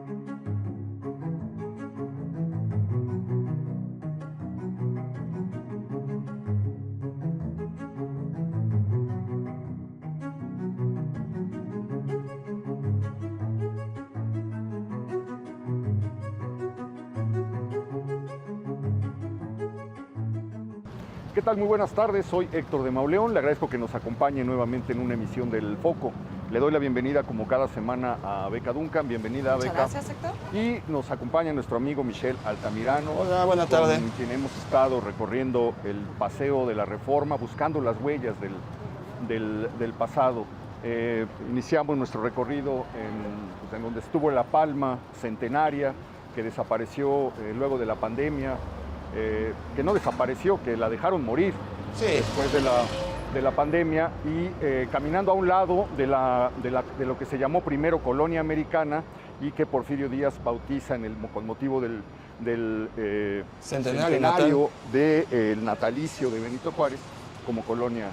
¿Qué tal? Muy buenas tardes, soy Héctor de Mauleón, le agradezco que nos acompañe nuevamente en una emisión del Foco. Le doy la bienvenida como cada semana a Beca Duncan, bienvenida Muchas Beca. Gracias, Héctor. Y nos acompaña nuestro amigo Michel Altamirano. Hola, buena tarde. Con quien hemos estado recorriendo el Paseo de la Reforma, buscando las huellas del pasado. Iniciamos nuestro recorrido en donde estuvo la Palma Centenaria, que desapareció luego de la pandemia. Que no desapareció, que la dejaron morir después de la pandemia, y caminando a un lado de lo que se llamó primero Colonia Americana y que Porfirio Díaz bautiza con motivo del centenario del natalicio de Benito Juárez como Colonia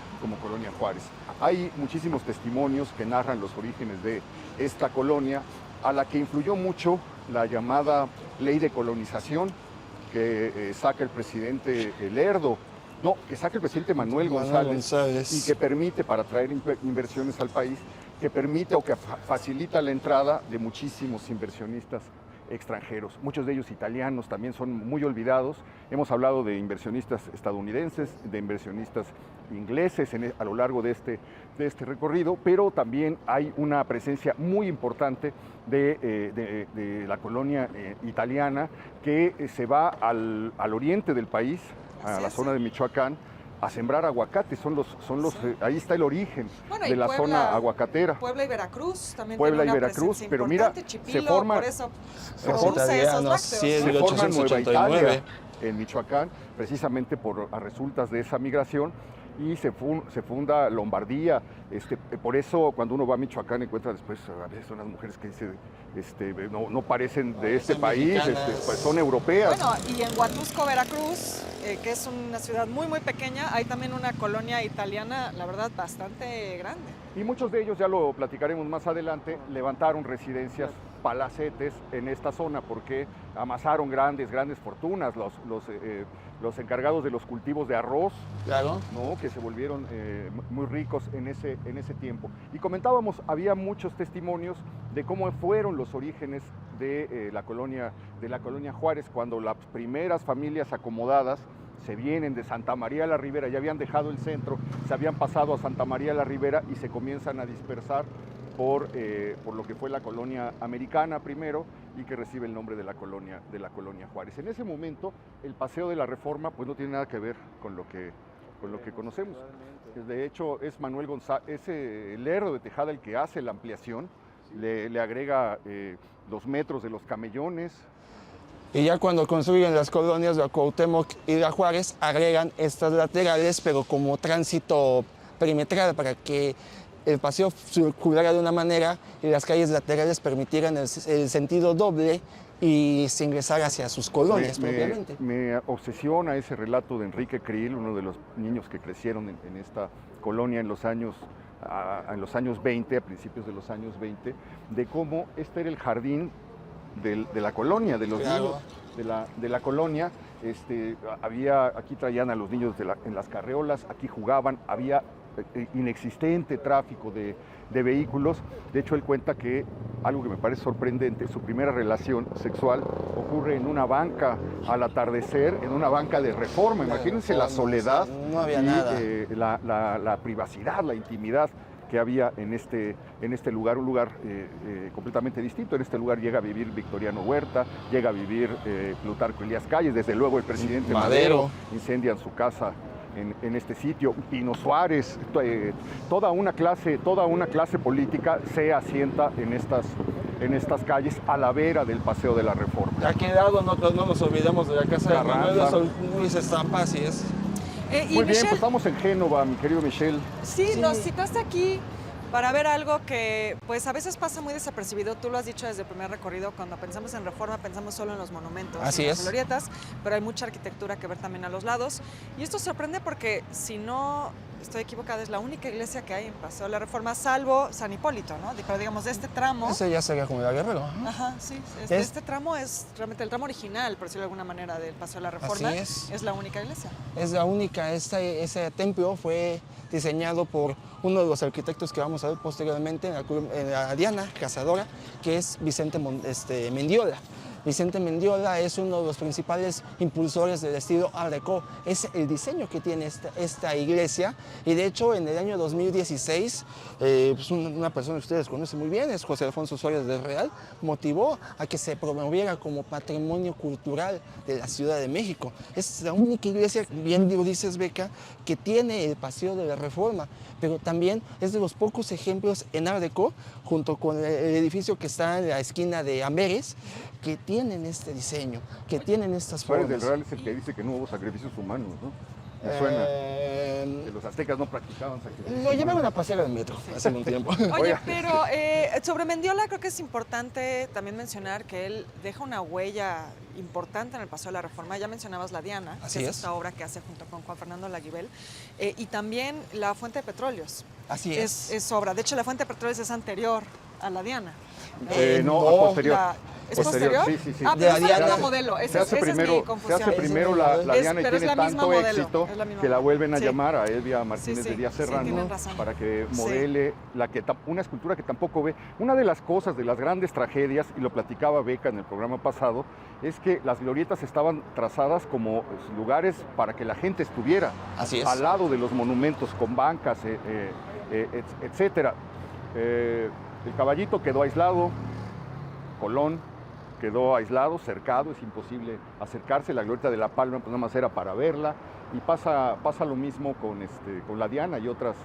Juárez. Hay muchísimos testimonios que narran los orígenes de esta colonia, a la que influyó mucho la llamada Ley de Colonización, que saca el presidente Lerdo, que saca el presidente Manuel González, y que permite, para atraer inversiones al país, que permite o que facilita la entrada de muchísimos inversionistas extranjeros, muchos de ellos italianos, también son muy olvidados. Hemos hablado de inversionistas estadounidenses, de inversionistas ingleses a lo largo de este recorrido, pero también hay una presencia muy importante de la colonia italiana, que se va al oriente del país, a la zona de Michoacán, a sembrar aguacate. Ahí está el origen de la zona aguacatera. Puebla y Veracruz también. Puebla y Veracruz, pero mira, Chipilo, se forma por eso produce esos lácteos. Se forma Nueva Italia en Michoacán, precisamente a resultas de esa migración, y se funda Lombardía. Por eso cuando uno va a Michoacán encuentra después a veces unas mujeres que dicen, no parecen de este país, pues son europeas. Bueno, y en Huatusco, Veracruz, que es una ciudad muy muy pequeña, hay también una colonia italiana, la verdad, bastante grande. Y muchos de ellos, ya lo platicaremos más adelante, levantaron residencias, palacetes en esta zona, porque amasaron grandes fortunas los encargados de los cultivos de arroz, claro, ¿no? Que se volvieron muy ricos en ese tiempo. Y comentábamos, había muchos testimonios de cómo fueron los orígenes de la colonia Juárez, cuando las primeras familias acomodadas se vienen de Santa María la Ribera, ya habían dejado el centro, se habían pasado a Santa María la Ribera y se comienzan a dispersar por lo que fue la colonia americana primero, y que recibe el nombre de la colonia Juárez. En ese momento, el Paseo de la Reforma pues no tiene nada que ver con lo que conocemos. De hecho, es Manuel González, es Lerdo de Tejada el que hace la ampliación, le agrega 2 metros de los camellones. Y ya cuando construyen las colonias de Cuauhtémoc y de Juárez, agregan estas laterales, pero como tránsito perimetral, para que el paseo circulara de una manera y las calles laterales permitieran el sentido doble y se ingresara hacia sus colonias propiamente. Me obsesiona ese relato de Enrique Krill, uno de los niños que crecieron en esta colonia en los años 20, a principios de los años 20, de cómo este era el jardín de la colonia, de los niños de la colonia. Aquí traían a los niños en las carreolas, aquí jugaban, había inexistente tráfico de vehículos. De hecho, él cuenta que algo que me parece sorprendente, su primera relación sexual ocurre en una banca al atardecer, en una banca de Reforma. Imagínense la soledad, no había nada. La privacidad, la intimidad que había en este lugar, un lugar completamente distinto. En este lugar llega a vivir Victoriano Huerta, llega a vivir Plutarco Elías Calles, desde luego el presidente Madero, incendian su casa en este sitio. Pino Suárez, toda una clase política se asienta en estas calles a la vera del Paseo de la Reforma. Aquí al lado no nos olvidemos de la casa de Manuel Luis Estampa, así es. Muy bien, pues estamos en Génova, mi querido Michel. Sí, nos citaste aquí para ver algo que pues a veces pasa muy desapercibido. Tú lo has dicho desde el primer recorrido, cuando pensamos en Reforma pensamos solo en los monumentos, Así en las es. glorietas, pero hay mucha arquitectura que ver también a los lados. Y esto sorprende porque, si no estoy equivocada, es la única iglesia que hay en Paseo de la Reforma, salvo San Hipólito, ¿no? Pero digamos, de este tramo... Ese ya sería como la Guerrero. Ajá. Ajá, sí. Este tramo es realmente el tramo original, por decirlo de alguna manera, del Paseo de la Reforma. Así es. La única iglesia. Es la única. Ese templo fue diseñado por uno de los arquitectos que vamos a ver posteriormente en la Diana Cazadora, que es Vicente Mendiola. Vicente Mendiola es uno de los principales impulsores del estilo Art Deco. Es el diseño que tiene esta iglesia, y de hecho en el año 2016 pues una persona que ustedes conocen muy bien, es José Alfonso Suárez del Real, motivó a que se promoviera como patrimonio cultural de la Ciudad de México. Es la única iglesia, bien lo dices, Beca, que tiene el Paseo de la Reforma, pero también es de los pocos ejemplos en Art Deco, junto con el edificio que está en la esquina de Amberes, que tienen este diseño, que tienen estas formas. Suárez del Real es el que dice que no hubo sacrificios humanos, ¿no? Me suena que los aztecas no practicaban sacrificios. Lo llevaron a pasear al metro hace un tiempo. Oye, pero sobre Mendiola creo que es importante también mencionar que él deja una huella importante en el Paseo de la Reforma. Ya mencionabas la Diana, Así que es es. esta obra que hace junto con Juan Fernando Laguibel, y también la Fuente de Petróleos. Así es. Es obra. De hecho, la Fuente de Petróleos es anterior a la Diana. No, posterior. ¿Es posterior? Sí, sí, sí. Ah, pero De es la el mismo Diana. modelo. Se hace primero, la Diana, y pero es tiene la misma tanto modelo, éxito es la misma que la modelo. vuelven a Sí. llamar a Elvia Martínez Sí, sí, de Díaz sí, Serrano tienen razón. para que Sí. modele una escultura que tampoco ve. Una de las cosas, de las grandes tragedias, y lo platicaba Beca en el programa pasado, es que las glorietas estaban trazadas como lugares para que la gente estuviera Así es. al lado de los monumentos, con bancas, etcétera. El Caballito quedó aislado, Colón quedó aislado, cercado, es imposible acercarse. La glorieta de La Palma pues nada más era para verla, y pasa lo mismo con la Diana y otras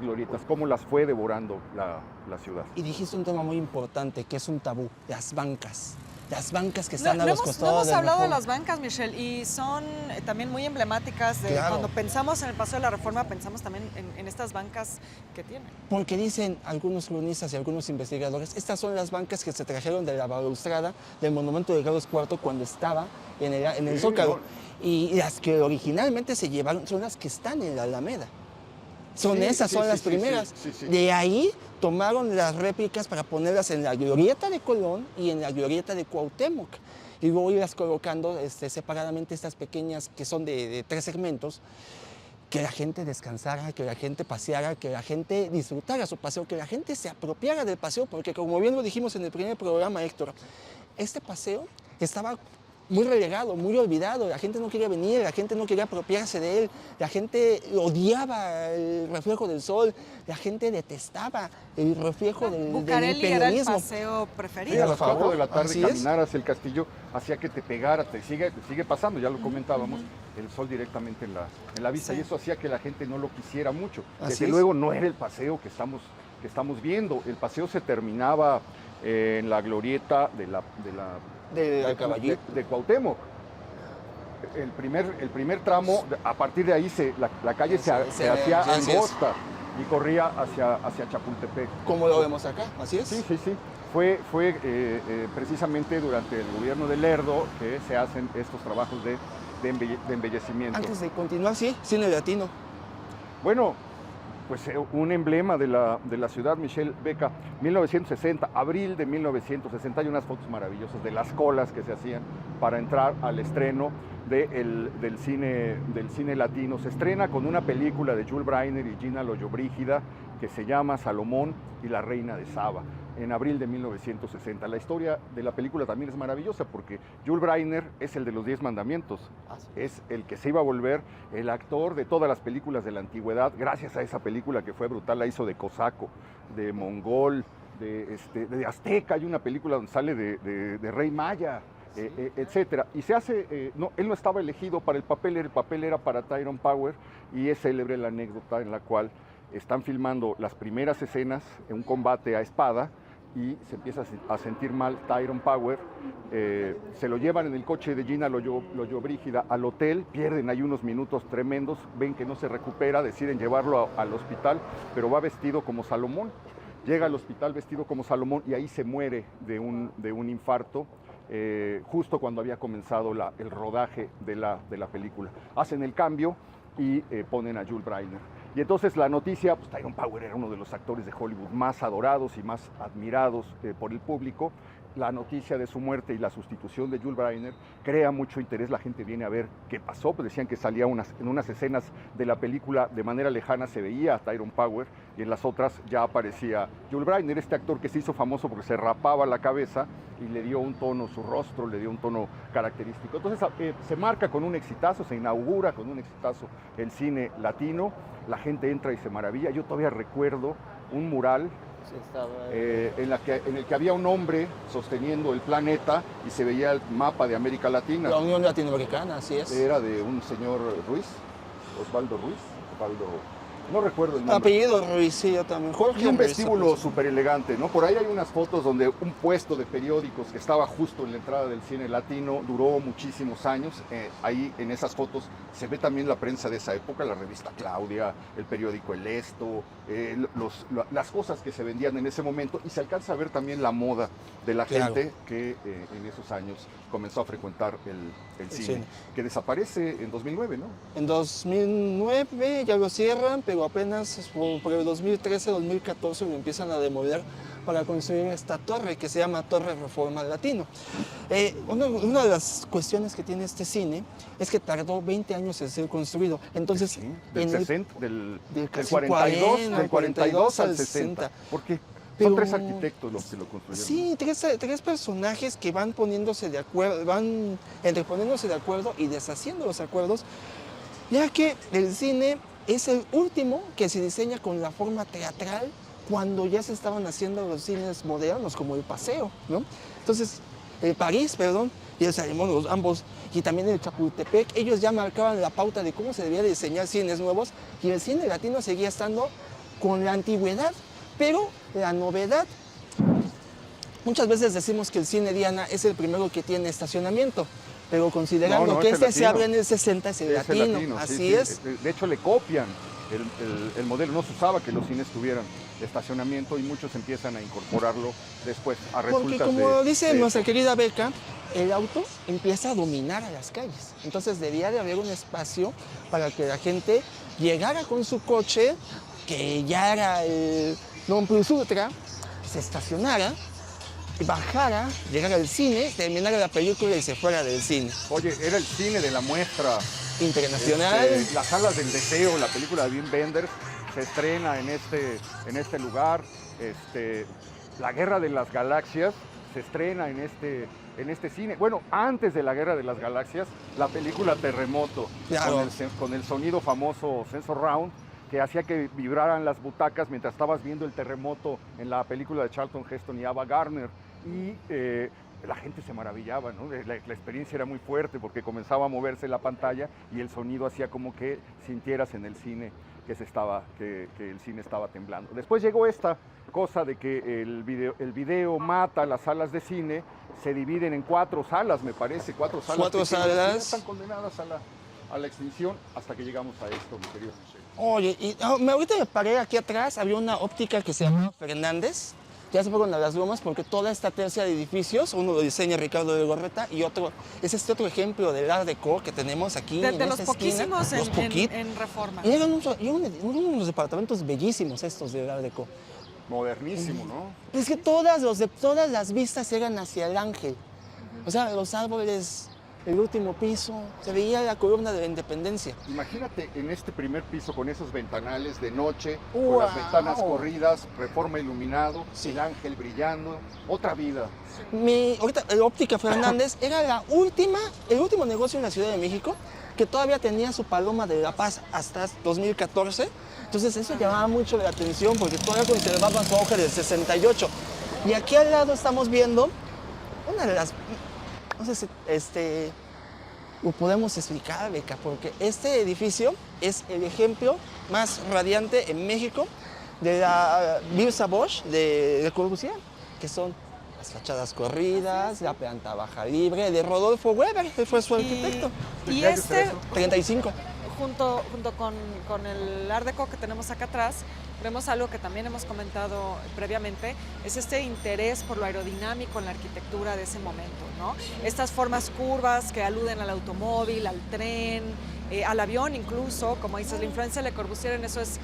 glorietas, cómo las fue devorando la ciudad. Y dijiste un tema muy importante, que es un tabú, las bancas. Las bancas que están No a los hemos costados del hablado de Reforma. las bancas, Michelle, y son también muy emblemáticas de Claro. cuando pensamos en el Paseo de la Reforma, pensamos también en estas bancas que tienen. Porque dicen algunos cronistas y algunos investigadores, estas son las bancas que se trajeron de la balaustrada del monumento de Carlos IV cuando estaba en el Sí, Zócalo. no. Y las que originalmente se llevaron son las que están en la Alameda. Son Sí, esas, sí, son sí, las sí, primeras. sí, sí. De ahí tomaron las réplicas para ponerlas en la glorieta de Colón y en la glorieta de Cuauhtémoc. Y luego irlas colocando separadamente, estas pequeñas que son de 3 segmentos, que la gente descansara, que la gente paseara, que la gente disfrutara su paseo, que la gente se apropiara del paseo, porque como bien lo dijimos en el primer programa, Héctor, este paseo estaba muy relegado, muy olvidado, la gente no quería venir, la gente no quería apropiarse de él, la gente odiaba el reflejo del sol, la gente detestaba el reflejo del Bucareli era el imperialismo. paseo Sí, preferido. a las 4 de la tarde Así es. caminar hacia el castillo hacía que te pegara, te sigue pasando, ya lo comentábamos, el sol directamente en la vista, Sí. y eso hacía que la gente no lo quisiera mucho. Así Desde es. luego no era el paseo que estamos viendo. El paseo se terminaba en la glorieta Del Caballito. de Cuauhtémoc. El primer tramo, a partir de ahí la calle se hacía así es. angosta y corría hacia Chapultepec. Como lo vemos acá, así es. Sí, sí, sí. Fue precisamente durante el gobierno de Lerdo que se hacen estos trabajos de embellecimiento. Antes de continuar, sí, cine latino. Bueno, pues un emblema de la ciudad, Michelle Beca, 1960, abril de 1960, hay unas fotos maravillosas de las colas que se hacían para entrar al estreno del cine latino. Se estrena con una película de Jules Breiner y Gina Lollobrigida que se llama Salomón y la reina de Saba, en abril de 1960. La historia de la película también es maravillosa porque Jules Breiner es el de los 10 mandamientos, es el que se iba a volver el actor de todas las películas de la antigüedad, gracias a esa película que fue brutal. La hizo de cosaco, de mongol, de azteca. Hay una película donde sale de rey maya, etcétera. Y se hace, él no estaba elegido para el papel era para Tyrone Power, y es célebre la anécdota en la cual están filmando las primeras escenas en un combate a espada y se empieza a sentir mal Tyrone Power. Se lo llevan en el coche de Gina Lollobrigida al hotel, pierden ahí unos minutos tremendos, ven que no se recupera, deciden llevarlo al hospital, pero va vestido como Salomón. Llega al hospital vestido como Salomón y ahí se muere de un infarto, justo cuando había comenzado el rodaje de la película. Hacen el cambio y ponen a Yul Brynner. Y entonces la noticia, pues Tyrone Power era uno de los actores de Hollywood más adorados y más admirados por el público. La noticia de su muerte y la sustitución de Yul Brynner crea mucho interés. La gente viene a ver qué pasó. Pues decían que salía en unas escenas de la película de manera lejana se veía a Tyrone Power y en las otras ya aparecía Yul Brynner, este actor que se hizo famoso porque se rapaba la cabeza y le dio un tono, su rostro le dio un tono característico. Entonces se marca con un exitazo, se inaugura con un exitazo el cine latino. La gente entra y se maravilla. Yo todavía recuerdo un mural en el que había un hombre sosteniendo el planeta y se veía el mapa de América Latina. La Unión Latinoamericana, así es. Era de un señor Ruiz, Osvaldo Ruiz, no recuerdo el nombre. Apellido Ruiz, sí, yo también. Jorge Y un Ruiz, vestíbulo súper elegante, ¿no? Por ahí hay unas fotos donde un puesto de periódicos que estaba justo en la entrada del cine latino duró muchísimos años. Ahí en esas fotos se ve también la prensa de esa época, la revista Claudia, el periódico El Esto, las cosas que se vendían en ese momento, y se alcanza a ver también la moda de la gente que en esos años comenzó a frecuentar el cine, que desaparece en 2009, ¿no? En 2009 ya lo cierran, pero apenas por el 2013, 2014 lo empiezan a demoler para construir esta torre que se llama Torre Reforma Latino. Una de las cuestiones que tiene este cine es que tardó 20 años en ser construido. Entonces, sí, del 42 al 60. ¿Por qué? Son tres arquitectos los que lo construyeron. Sí, tres personajes que van poniéndose de acuerdo, van entreponiéndose de acuerdo y deshaciendo los acuerdos, ya que el cine es el último que se diseña con la forma teatral cuando ya se estaban haciendo los cines modernos, como el Paseo, ¿no? Entonces, el París, y el Salomón, ambos, y también el Chapultepec, ellos ya marcaban la pauta de cómo se debía diseñar cines nuevos, y el cine latino seguía estando con la antigüedad, pero la novedad. Muchas veces decimos que el cine Diana es el primero que tiene estacionamiento, pero considerando que este se abre en el 60, es el latino, así es. De hecho, le copian el modelo. No se usaba que los cines tuvieran estacionamiento y muchos empiezan a incorporarlo después a resultas. Porque como dice nuestra querida Beca, el auto empieza a dominar a las calles. Entonces debía de haber un espacio para que la gente llegara con su coche, que ya era el non plus ultra, se estacionara, bajara, llegara al cine, terminara la película y se fuera del cine. Oye, era el cine de la muestra internacional. Las salas del deseo, la película de Wim Wenders, se estrena en este lugar. La Guerra de las Galaxias se estrena en este cine. Bueno, antes de la Guerra de las Galaxias, la película Terremoto, claro, con el sonido famoso Sensor Round, que hacía que vibraran las butacas mientras estabas viendo el terremoto en la película de Charlton Heston y Ava Gardner. Y la gente se maravillaba, ¿no? La experiencia era muy fuerte porque comenzaba a moverse la pantalla y el sonido hacía como que sintieras en el cine que el cine estaba temblando. Después llegó esta cosa de que el video mata las salas de cine, se dividen en 4 salas, me parece, 4 salas. 4 salas. Están condenadas a la extinción hasta que llegamos a esto, mi querido José. Oye, ahorita me paré aquí atrás, había una óptica que se llamaba Fernández. Ya se fueron a las bromas porque toda esta tercia de edificios, uno lo diseña Ricardo de Gorreta y otro es este otro ejemplo del Art Deco que tenemos aquí en los esta poquísimos esquina. en Reforma. Y eran unos departamentos bellísimos estos del Art Deco. Modernísimo, ¿no? Es que todas las vistas eran hacia el Ángel. O sea, los árboles, el último piso, se veía la columna de la Independencia. Imagínate en este primer piso con esos ventanales de noche, con las ventanas corridas, Reforma iluminado, el Ángel brillando, otra vida. Ahorita, la óptica Fernández era el último negocio en la Ciudad de México que todavía tenía su paloma de la paz hasta 2014. Entonces eso llamaba mucho la atención porque todavía conservaba su auge del 68. Y aquí al lado estamos viendo una de las... No sé si lo podemos explicar, Beca, porque este edificio es el ejemplo más radiante en México de la Birsa Bosch de Le Corbusier. que son las fachadas corridas, la planta baja libre de Rodolfo Weber, que fue su arquitecto. Y este, 35. junto con el Art Deco que tenemos acá atrás, vemos algo que también hemos comentado previamente, es este interés por lo aerodinámico en la arquitectura de ese momento, ¿no? Estas formas curvas que aluden al automóvil, al tren, al avión incluso, como dices, la influencia de Le Corbusier en eso es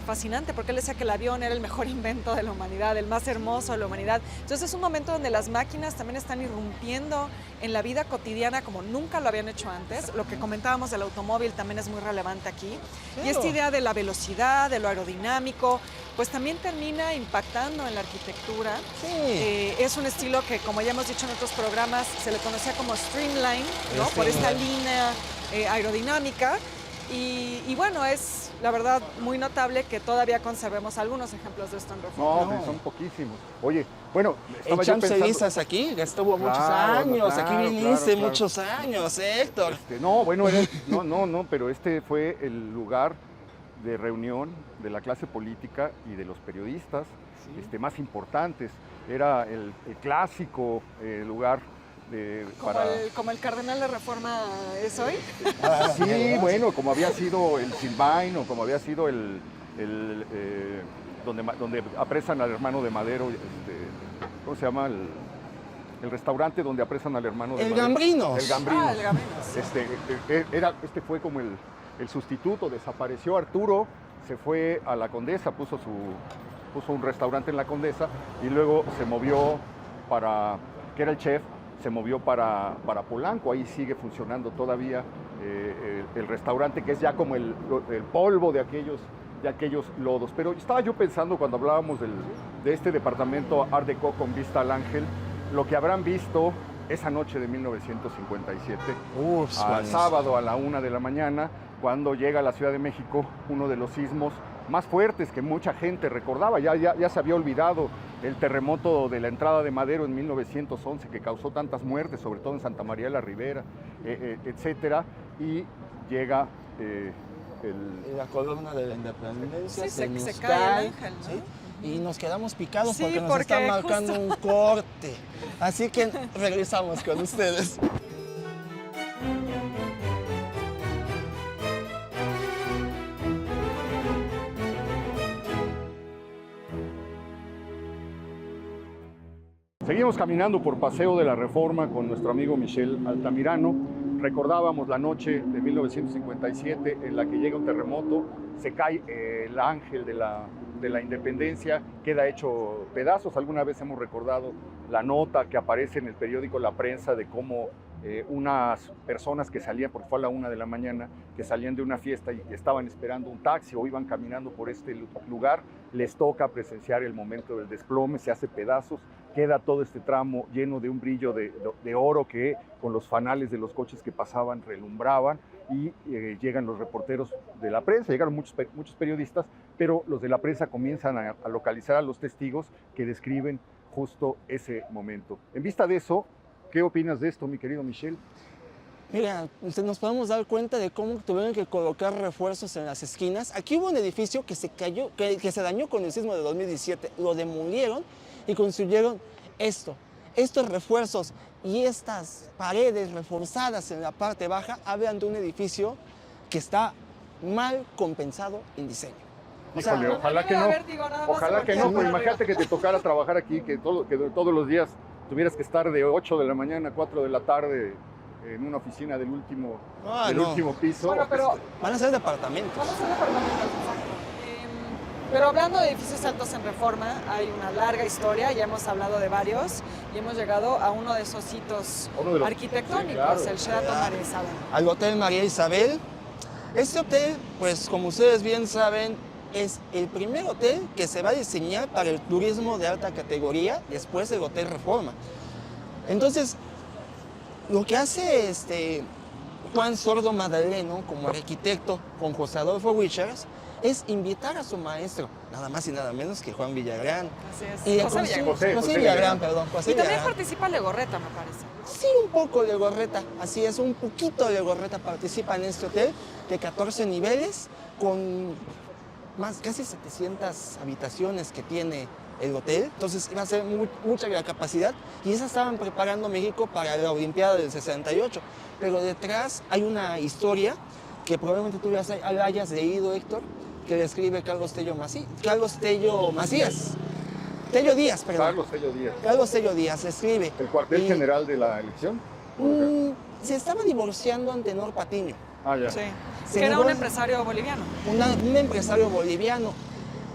fascinante, porque él decía que el avión era el mejor invento de la humanidad, el más hermoso de la humanidad. Entonces es un momento donde las máquinas también están irrumpiendo en la vida cotidiana como nunca lo habían hecho antes. Lo que comentábamos del automóvil también es muy relevante aquí. Claro. Y esta idea de la velocidad, de lo aerodinámico, pues también termina impactando en la arquitectura. Sí. Es un estilo que, como ya hemos dicho en otros programas, se le conocía como streamline, ¿no? Por esta línea aerodinámica. Y bueno, es la verdad muy notable que todavía conservemos algunos ejemplos de esto en Reforma. No, son poquísimos. Oye, bueno, estaba yo pensando... aquí estuvo muchos años, aquí viniste muchos años, Héctor. No, bueno, pero este fue el lugar de reunión de la clase política y de los periodistas más importantes. Era el clásico lugar como el cardenal de Reforma es hoy. Sí, bueno, como había sido el Silvain o como había sido donde apresan al hermano de Madero, ¿cómo se llama? El restaurante donde apresan al hermano de Madero. Gambrinos. El Gambrinos. El Gambrinos. Este fue como el sustituto, desapareció Arturo, se fue a la Condesa, puso un restaurante en la Condesa y luego se movió que era el chef, se movió para Polanco, ahí sigue funcionando todavía el restaurante, que es ya como el polvo de aquellos lodos. Pero estaba yo pensando cuando hablábamos de este departamento Art Deco con vista al Ángel, lo que habrán visto esa noche de 1957, sábado a la 1 de la mañana, cuando llega a la Ciudad de México uno de los sismos más fuertes que mucha gente recordaba. Ya se había olvidado el terremoto de la entrada de Madero en 1911 que causó tantas muertes, sobre todo en Santa María de la Ribera, etcétera, y llega la columna de la Independencia, se cae el Ángel, ¿no? ¿Sí? Y nos quedamos picados porque nos están marcando un corte. Así que regresamos con ustedes. Seguimos caminando por Paseo de la Reforma con nuestro amigo Michel Altamirano. Recordábamos la noche de 1957 en la que llega un terremoto, se cae el Ángel de la Independencia, queda hecho pedazos. Alguna vez hemos recordado la nota que aparece en el periódico La Prensa de cómo unas personas que salían, porque fue a la 1 de la mañana, que salían de una fiesta y estaban esperando un taxi o iban caminando por este lugar, les toca presenciar el momento del desplome, se hace pedazos, queda todo este tramo lleno de un brillo de oro que con los fanales de los coches que pasaban relumbraban, y llegan los reporteros de la prensa, llegaron muchos periodistas, pero los de la prensa comienzan a localizar a los testigos que describen justo ese momento. En vista de eso, ¿qué opinas de esto, mi querido Michel? Mira, nos podemos dar cuenta de cómo tuvieron que colocar refuerzos en las esquinas. Aquí hubo un edificio que se cayó, que se dañó con el sismo de 2017. Lo demolieron y construyeron estos refuerzos y estas paredes reforzadas en la parte baja hablan de un edificio que está mal compensado en diseño. Híjole, ojalá que no. Ojalá que no, pero imagínate que te tocara trabajar aquí, que todos los días tuvieras que estar de 8 de la mañana a 4 de la tarde en una oficina del último piso. Bueno, pero van a ser departamentos. Pero hablando de edificios altos en Reforma, hay una larga historia, ya hemos hablado de varios y hemos llegado a uno de esos hitos arquitectónicos, sí, claro. El Sheraton María Isabel. Al Hotel María Isabel. Este hotel, pues como ustedes bien saben, es el primer hotel que se va a diseñar para el turismo de alta categoría después del Hotel Reforma. Entonces, lo que hace Juan Sordo Madaleno como arquitecto con José Adolfo Richards es invitar a su maestro, nada más y nada menos que Juan Villagrán. Así es. José Villagrán, perdón. Y también participa Legorreta, me parece. Sí, un poco Legorreta, así es, un poquito Legorreta participa en este hotel de 14 niveles con casi 700 habitaciones que tiene el hotel, entonces iba a ser mucha la capacidad y esa estaban preparando México para la Olimpiada del 68. Pero detrás hay una historia que probablemente tú la hayas leído, Héctor, que describe Carlos Tello Macías. Tello Díaz, perdón. Carlos Tello Díaz. Carlos Tello Díaz escribe. ¿El cuartel general de la elección? Se estaba divorciando Antenor Patiño. Ah, ya. Sí. Se Que era un divorcia- empresario boliviano. un empresario boliviano.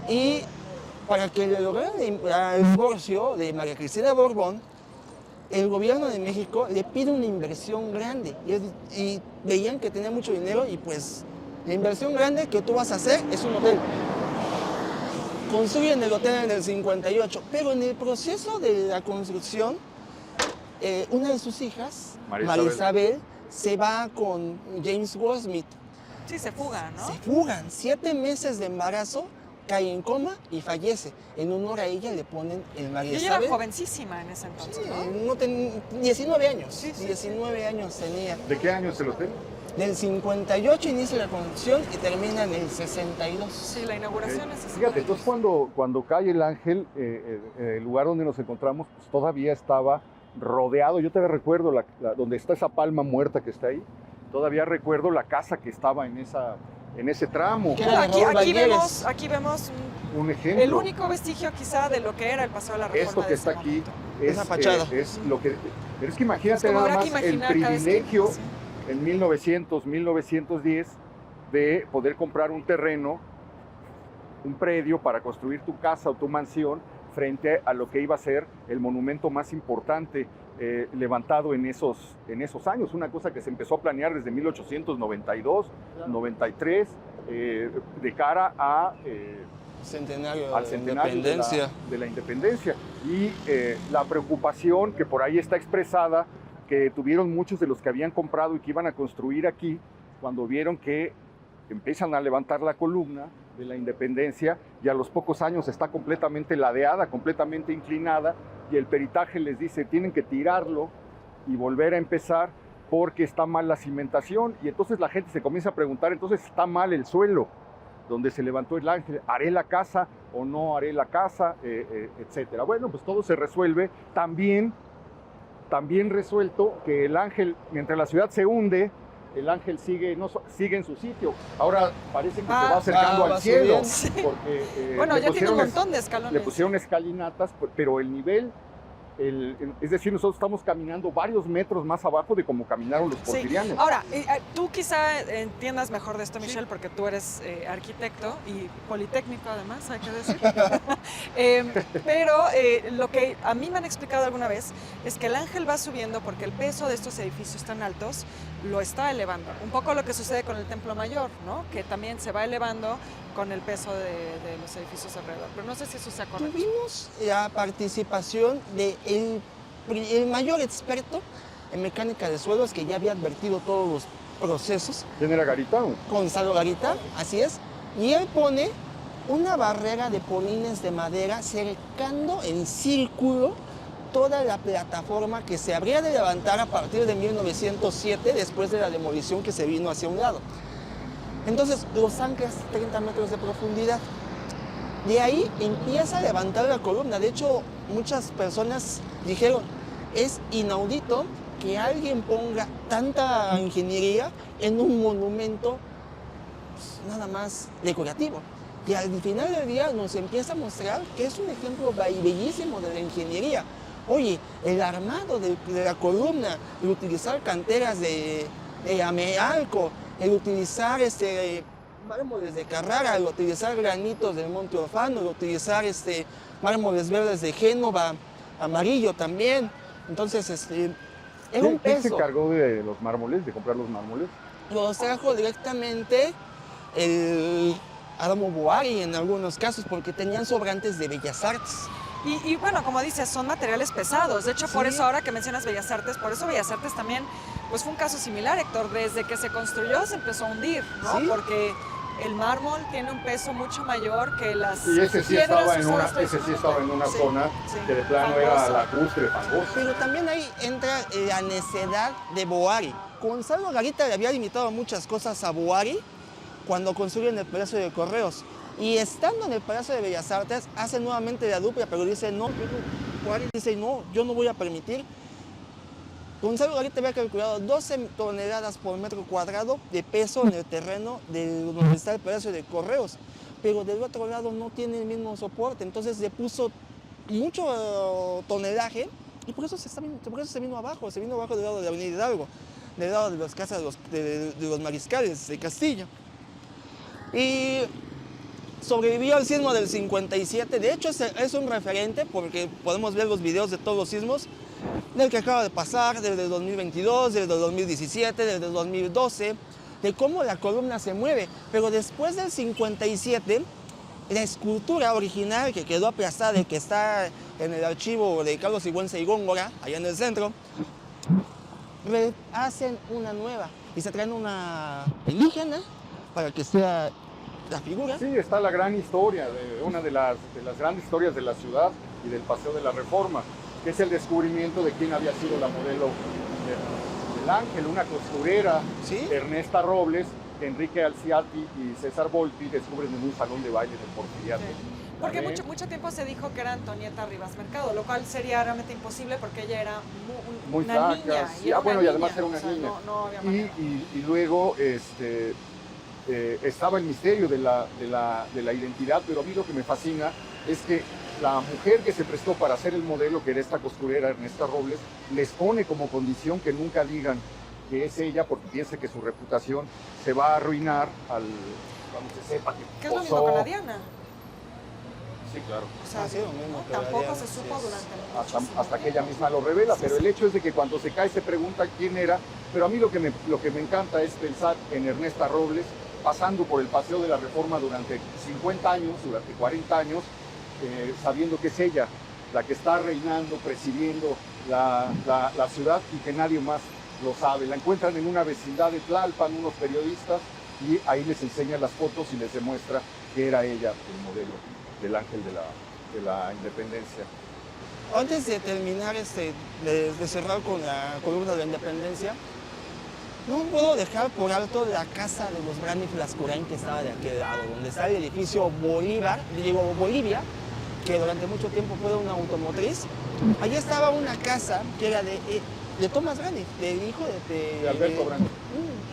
Y para que le lograra el divorcio de María Cristina Borbón, el gobierno de México le pide una inversión grande. Y veían que tenía mucho dinero y pues la inversión grande que tú vas a hacer es un hotel. Construyen el hotel en el 58, pero en el proceso de la construcción, una de sus hijas, María Isabel, se va con James Goldsmith. Sí, se fuga, ¿no? Se fugan, 7 meses de embarazo, cae en coma y fallece. En honor a ella le ponen el María Y ella Isabel. era jovencísima en ese entonces, ¿no? No 19 años. Sí, sí. 19 años tenía. ¿De qué año es el hotel? Del 58 inicia la construcción y termina en el 62. Sí, la inauguración es ese. Fíjate, entonces cuando cae el Ángel, el lugar donde nos encontramos, pues todavía estaba rodeado. Yo todavía recuerdo donde está esa palma muerta que está ahí. Todavía recuerdo la casa que estaba en ese tramo. ¿Qué? Bueno, Raúl aquí vemos Un ejemplo. el único vestigio quizá de lo que era el Paseo de la Reforma. Esto que de está ese aquí momento. Esa fachada. es lo que... Pero es que imagínate Como nada habrá que más el imaginar cada privilegio esquina, sí. en 1910 de poder comprar un terreno, un predio para construir tu casa o tu mansión frente a lo que iba a ser el monumento más importante levantado en esos años. Una cosa que se empezó a planear desde 1892, 93, de cara al Centenario centenario Independencia. de la independencia. Y la preocupación que por ahí está expresada, que tuvieron muchos de los que habían comprado y que iban a construir aquí, cuando vieron que empiezan a levantar la columna de la independencia y a los pocos años está completamente ladeada, completamente inclinada, y el peritaje les dice tienen que tirarlo y volver a empezar porque está mal la cimentación. Y entonces la gente se comienza a preguntar, entonces está mal el suelo donde se levantó el Ángel, ¿haré la casa o no haré la casa? Etcétera. Bueno, pues todo se resuelve. También resuelto que el Ángel, mientras la ciudad se hunde, el Ángel sigue en su sitio. Ahora parece que se va acercando al cielo. subiendo. Porque, Bueno, ya tiene un montón de escalones. le pusieron escalinatas, pero el nivel, es decir, nosotros estamos caminando varios metros más abajo de como caminaron los Sí. porfirianos. Ahora, tú quizá entiendas mejor de esto, Michelle, porque tú eres arquitecto y politécnico además, hay que decir. Pero lo que a mí me han explicado alguna vez es que el Ángel va subiendo porque el peso de estos edificios tan altos lo está elevando. Un poco lo que sucede con el Templo Mayor, ¿no? Que también se va elevando con el peso de los edificios alrededor. Pero no sé si eso sea correcto. Tuvimos la participación de el mayor experto en mecánica de suelos que ya había advertido todos los procesos, ¿Quién era Garitano? Gonzalo Garita, así es, y él pone una barrera de polines de madera cercando en círculo toda la plataforma que se habría de levantar a partir de 1907, después de la demolición que se vino hacia un lado. Entonces, los anclas 30 metros de profundidad. De ahí empieza a levantar la columna. De hecho, muchas personas dijeron, es inaudito que alguien ponga tanta ingeniería en un monumento pues, nada más decorativo. Y al final del día nos empieza a mostrar que es un ejemplo bellísimo de la ingeniería. Oye, el armado de la columna, el utilizar canteras de Amealco, el utilizar mármoles de Carrara, el utilizar granitos del Monte Orfano, el utilizar mármoles verdes de Génova, amarillo también. Entonces, era un ¿Quién se peso. encargó de los mármoles, de comprar los mármoles? Los trajo directamente el Adamo Boari en algunos casos, porque tenían sobrantes de Bellas Artes. Y bueno, como dices, son materiales pesados. De hecho, por Sí. eso ahora que mencionas Bellas Artes, por eso Bellas Artes también, pues fue un caso similar, Héctor. Desde que se construyó se empezó a hundir, ¿no? Sí. Porque el mármol tiene un peso mucho mayor que las Y ese sí piedras estaba en una, usadas sí, zona sí. que de plano era Fangosa. lacustre, fangosa. Pero también ahí entra la necedad de Boari. Gonzalo Garita le había limitado muchas cosas a Boari cuando construyen el Palacio de Correos. Y estando en el Palacio de Bellas Artes, hace nuevamente la dupla, pero dice, no, Juárez dice, no, yo no voy a permitir. Gonzalo Garita había calculado 12 toneladas por metro cuadrado de peso en el terreno de donde está el Palacio de Correos, pero del otro lado no tiene el mismo soporte, entonces le puso mucho tonelaje y por eso se vino abajo del lado de la Avenida Hidalgo, del lado de las casas de los mariscales de Castilla. Y sobrevivió al sismo del 57, de hecho es un referente porque podemos ver los videos de todos los sismos, del que acaba de pasar, desde el 2022, desde el 2017, desde el 2012, de cómo la columna se mueve. Pero después del 57, la escultura original que quedó aplastada y que está en el archivo de Carlos Sigüenza y Góngora, allá en el centro, hacen una nueva y se traen una indígena para que sea la figura. Sí, está la gran historia, una de las grandes historias de la ciudad y del Paseo de la Reforma, que es el descubrimiento de quién había sido la modelo del Ángel, una costurera, ¿Sí? Ernesta Robles, que Enrique Alciati y César Volpi descubren en un salón de baile del Porfiriato. Sí. Porque mucho tiempo se dijo que era Antonieta Rivas Mercado, lo cual sería realmente imposible porque ella era muy una flaca, niña. sí. Y era Bueno, una y además niña, era una o sea, niña. No había manera. Y luego estaba el misterio de la identidad, pero a mí lo que me fascina es que la mujer que se prestó para hacer el modelo, que era esta costurera Ernesta Robles, les pone como condición que nunca digan que es ella, porque piensa que su reputación se va a arruinar cuando se sepa que ¿Qué es lo mismo con la Diana? Sí, claro. O sea, lo mismo ¿no? que la Tampoco Diana, se sí supo es. durante Hasta que ella misma lo revela, pero el hecho es de que cuando se cae se pregunta quién era, pero a mí lo que me encanta es pensar en Ernesta Robles pasando por el Paseo de la Reforma durante 50 años, durante 40 años, sabiendo que es ella la que está reinando, presidiendo la ciudad y que nadie más lo sabe. La encuentran en una vecindad de Tlalpan unos periodistas y ahí les enseña las fotos y les demuestra que era ella el modelo del Ángel de la Independencia. Antes de terminar, de cerrar con la columna de la Independencia, no puedo dejar por alto la casa de los Braniff Lascurain que estaba de aquel lado, donde está el edificio Bolivia, que durante mucho tiempo fue una automotriz. Allí estaba una casa que era de Thomas Braniff, del hijo De Alberto Braniff.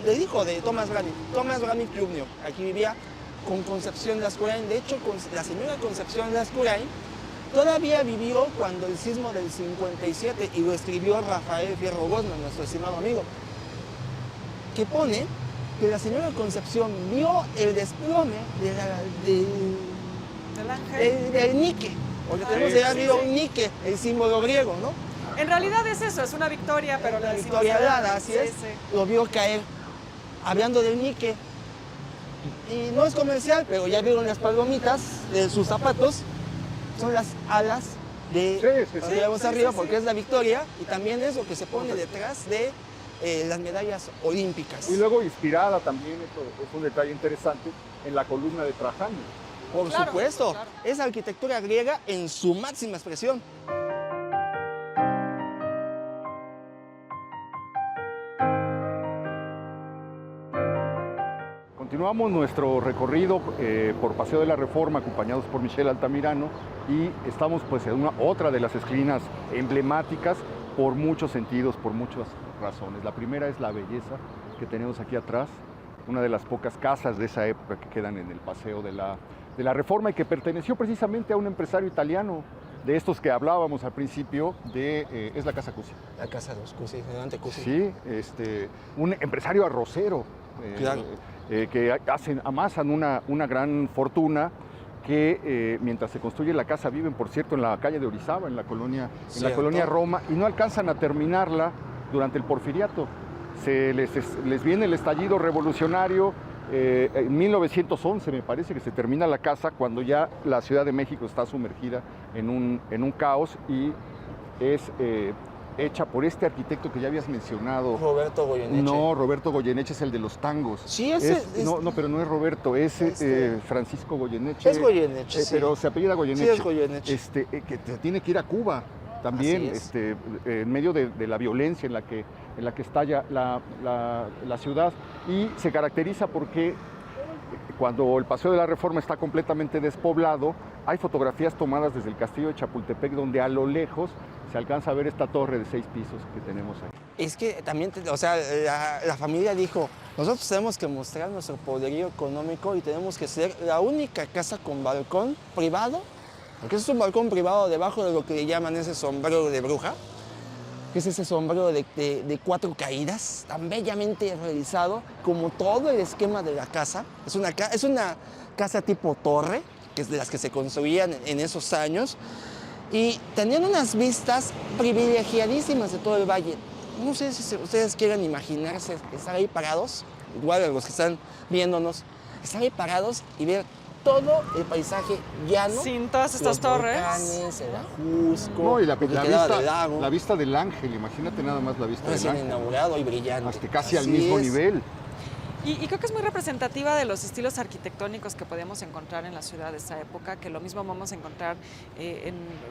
Del hijo de Thomas Braniff, Thomas Braniff Jr. Aquí vivía con Concepción Lascurain. De hecho, la señora Concepción Lascurain todavía vivió cuando el sismo del 57, y lo escribió Rafael Fierro Gosman, nuestro estimado amigo, que pone que la señora Concepción vio el desplome del Ángel. del Nike, porque tenemos ya arriba un Nike, el símbolo griego, ¿no? En realidad es eso, es una victoria, pero La la victoria dada, así es. Sí. Lo vio caer, hablando del Nike. Y no es comercial, pero ya vieron las palomitas de sus zapatos, son las alas de Sí. llevamos arriba Sí. porque es la victoria, y también es lo que se pone detrás de las medallas olímpicas. Y luego inspirada también, esto es un detalle interesante, en la columna de Trajano. Por Claro, supuesto, claro. es arquitectura griega en su máxima expresión. Continuamos nuestro recorrido por Paseo de la Reforma, acompañados por Michelle Altamirano, y estamos pues en otra de las esquinas emblemáticas por muchos sentidos, por muchas razones. La primera es la belleza que tenemos aquí atrás, una de las pocas casas de esa época que quedan en el Paseo de la Reforma y que perteneció precisamente a un empresario italiano, de estos que hablábamos al principio, es la Casa Cusi. La casa de los Cusi, Fernante Cusi. Sí, un empresario arrocero, Claro. que amasan una gran fortuna, que mientras se construye la casa viven, por cierto, en la calle de Orizaba, en la colonia Roma, y no alcanzan a terminarla durante el Porfiriato. Les viene el estallido revolucionario, en 1911 me parece que se termina la casa, cuando ya la Ciudad de México está sumergida en un caos, y es hecha por este arquitecto que ya habías mencionado. Roberto Goyeneche. No, Roberto Goyeneche es el de los tangos. Sí, ese No, pero no es Roberto, es Francisco Goyeneche. Es Goyeneche, sí. Pero se apellida Goyeneche. Sí, es Goyeneche. Que tiene que ir a Cuba también, Así es. en medio de la violencia en la que estalla la ciudad, y se caracteriza porque Cuando el Paseo de la Reforma está completamente despoblado, hay fotografías tomadas desde el castillo de Chapultepec donde a lo lejos se alcanza a ver esta torre de 6 pisos que tenemos aquí. Es que también, o sea, la familia dijo, nosotros tenemos que mostrar nuestro poderío económico y tenemos que ser la única casa con balcón privado, porque es un balcón privado debajo de lo que le llaman ese sombrero de bruja, que es ese sombrero de 4 caídas, tan bellamente realizado como todo el esquema de la casa. Es una casa tipo torre, que es de las que se construían en esos años, y tenían unas vistas privilegiadísimas de todo el valle. No sé si ustedes quieran imaginarse estar ahí parados, igual a los que están viéndonos, estar ahí parados y ver todo el paisaje llano. Sin todas estas los torres. volcanes, el Ajusco, No, y lo que quedaba del lago. la vista del Ángel, imagínate nada más la vista del Recién Ángel. inaugurado y brillante. Hasta casi al Así mismo es. nivel. Y creo que es muy representativa de los estilos arquitectónicos que podíamos encontrar en la ciudad de esa época, que lo mismo vamos a encontrar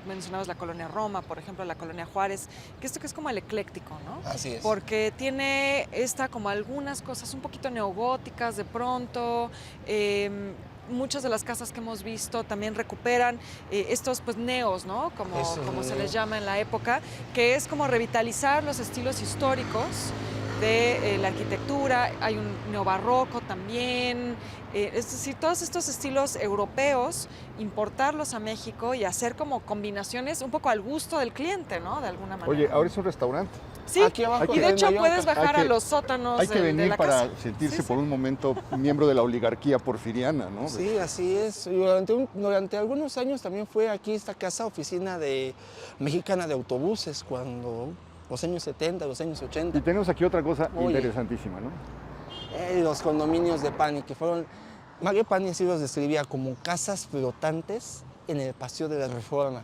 mencionamos la colonia Roma, por ejemplo, la colonia Juárez, que esto que es como el ecléctico, ¿no? Así es. Porque tiene como algunas cosas un poquito neogóticas de pronto. Muchas de las casas que hemos visto también recuperan estos pues neos, ¿no? Como se les llama en la época, que es como revitalizar los estilos históricos de la arquitectura. Hay un neobarroco también, es decir, todos estos estilos europeos, importarlos a México y hacer como combinaciones un poco al gusto del cliente, ¿no? De alguna manera. Oye, ahora es un restaurante. Sí, Aquí abajo y de hecho hay puedes bajar hay a que- los sótanos Hay que de venir la para casa. sentirse Sí, sí. por un momento miembro de la oligarquía porfiriana, ¿no? Sí, así es. Y durante algunos años también fue aquí esta casa oficina mexicana de autobuses, cuando los años 70, los años Y 80. tenemos aquí otra cosa Oye. interesantísima, ¿no? Los condominios de Pani, que fueron... Mario Pani sí los describía como casas flotantes en el Paseo de la Reforma.